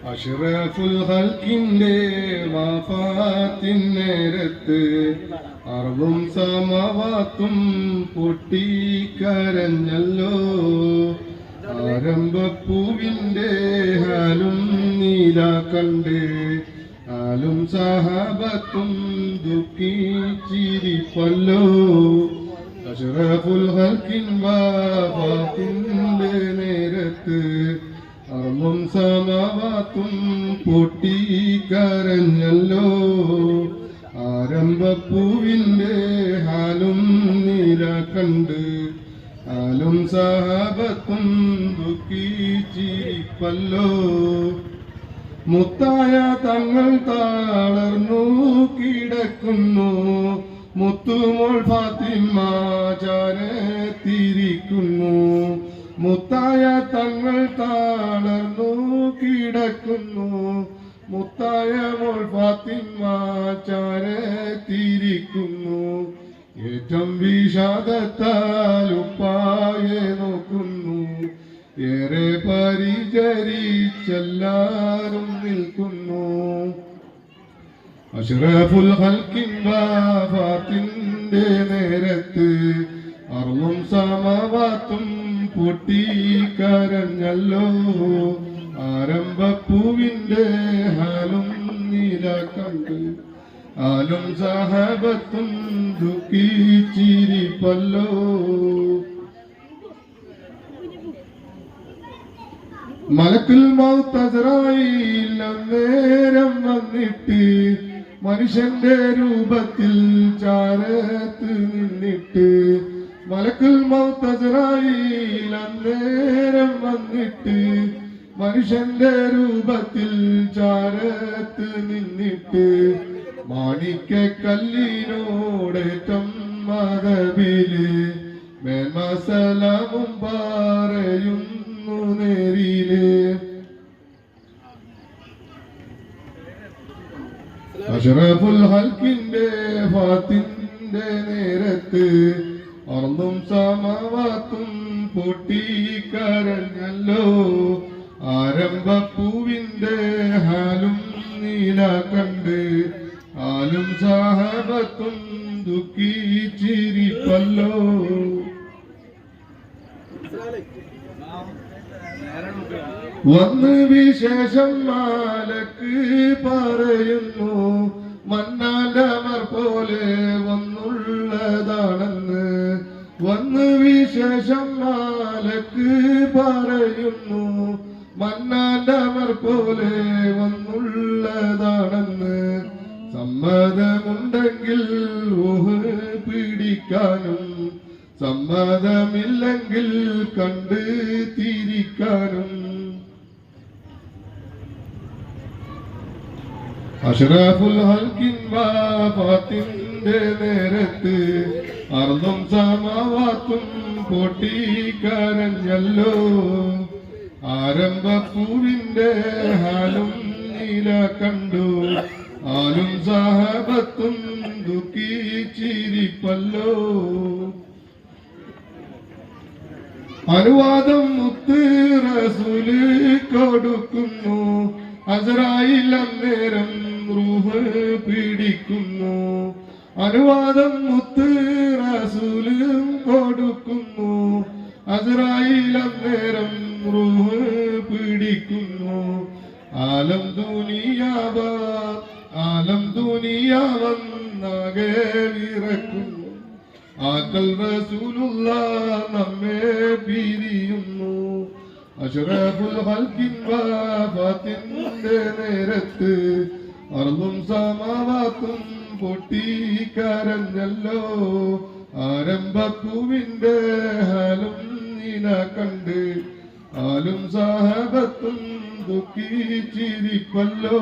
അഷ്റഫുൽ ഖൽഖിന്റെ വഫാത്തിൻ നേരത്ത് അർളും സമവാത്തും പൊട്ടിക്കരഞ്ഞല്ലോ. ആരംഭപ്പൂവിന്റെ ഹാലും നീല കണ്ട് ആലും സഹാബത്തും ദുഃഖിച്ചിരിപ്പല്ലോ. അഷ്റഫുൽ ഖൽഖിൻ വഫാത്തിന്റെ നേരത്ത് അർളും സമവാത്തും പൊട്ടിക്കരഞ്ഞല്ലോ. ആരംഭപ്പൂവിന്റെ ഹാലും നീല കണ്ട് ആലും സഹാബത്തും ദുഃഖിച്ചിരിപ്പല്ലോ. മുത്തായ തങ്ങൾ തളർന്നു കിടക്കുന്നു. മുത്തുമോൾ ഫാത്തിമ ചാരത്തിരിക്കുന്നു. മുത്തായ തങ്ങൾ തളർന്നു കിടക്കുന്നു. മുത്തായ മോൾ ഫാത്തിമ ചാരത്തിരിക്കുന്നു. ഏറ്റവും വിഷാദത്താൽ ഉപ്പായെ നോക്കുന്നു. ഏറെ പരിചരിച്ചെല്ലാരും നിൽക്കുന്നു. അഷ്റഫുൽ ഖൽഖിൻ വഫാത്തിന്റെ നേരത്ത് അർളും സമവാത്തും പൊട്ടിക്കരഞ്ഞല്ലോ. ആരംഭപ്പൂവിന്റെ ഹാലും നീല കണ്ട് ആലും സഹാബത്തും ദുഃഖിച്ചിരിപ്പല്ലോ. മലക്കുൽ മൗത്ത് അസ്റായീൽ അന്നേരം വന്നിട്ട് മനുഷ്യന്റെ രൂപത്തിൽ ചാരത്ത് നിന്നിട്ട്. മലക്കുൽ മൗത്ത് അസ്റായീൽ അന്നേരം വന്നിട്ട് മനുഷ്യന്റെ രൂപത്തിൽ ചാരത്ത് നിന്നിട്ട്. മാണിക്കല്ലിനോടേറ്റം മദബില് മേൽമസലാമും പറയുന്നു നേരില്. അഷ്റഫുൽ ഖൽഖിന്റെ വഫാത്തിന്റെ നേരത്ത് അർളും സമവാത്തും പൊട്ടിക്കരഞ്ഞല്ലോ. ആരംഭപ്പൂവിന്റെ ഹാലും നീല കണ്ട് ആലും സഹാബത്തും ദുഃഖിച്ചിരിപ്പല്ലോ. വന്ന് വിശേഷം മാലക്ക് പറയുന്നു. മന്നാലമർ പോലെ വന്നുള്ളതാണെന്ന്. വന്ന് വിശേഷം മാലക്ക് പറയുന്നു. മന്നാലമർ പോലെ വന്നുള്ളതാണെന്ന്. സമ്മതമുണ്ടെങ്കിൽ ഊഹ് പിടിക്കാനും സമ്മതമില്ലെങ്കിൽ കണ്ട് തിരിക്കാനും. അഷ്റഫുൽ ഖൽഖിൻ വഫാത്തിന്റെ നേരത്ത് അർളും സമവാത്തും പൊട്ടിക്കരഞ്ഞല്ലോ. ആരംഭപ്പൂവിന്റെ ഹാലും നീല കണ്ടു ആലും സഹാബത്തും ദുഃഖിച്ചിരിപ്പല്ലോ. അനുവാദം മുത്ത് റസൂല് കൊടുക്കുന്നു. അസ്റായീൽ അന്നേരം റൂഹ് പിടിക്കുന്നു. അനുവാദം മുത്ത് റസൂലും കൊടുക്കുന്നു. അസ്റായീൽ അന്നേരം റൂഹ് പിടിക്കുന്നു. ആലം ദുനിയാവന്നാകെ വിറക്കുന്നു. ആക്കൽ റസൂലുള്ളാഹ് നമ്മെ പിരിയുന്നു. അഷ്റഫുൽ ഖൽഖിൻ വഫാത്തിന്റെ നേരത്ത് അർളും സമവാത്തും പൊട്ടിക്കരഞ്ഞല്ലോ. ആരംഭപ്പൂവിന്റെ ഹാലും നീല കണ്ട് ആലും സഹാബത്തും ദുഃഖിച്ചിരിപ്പല്ലോ.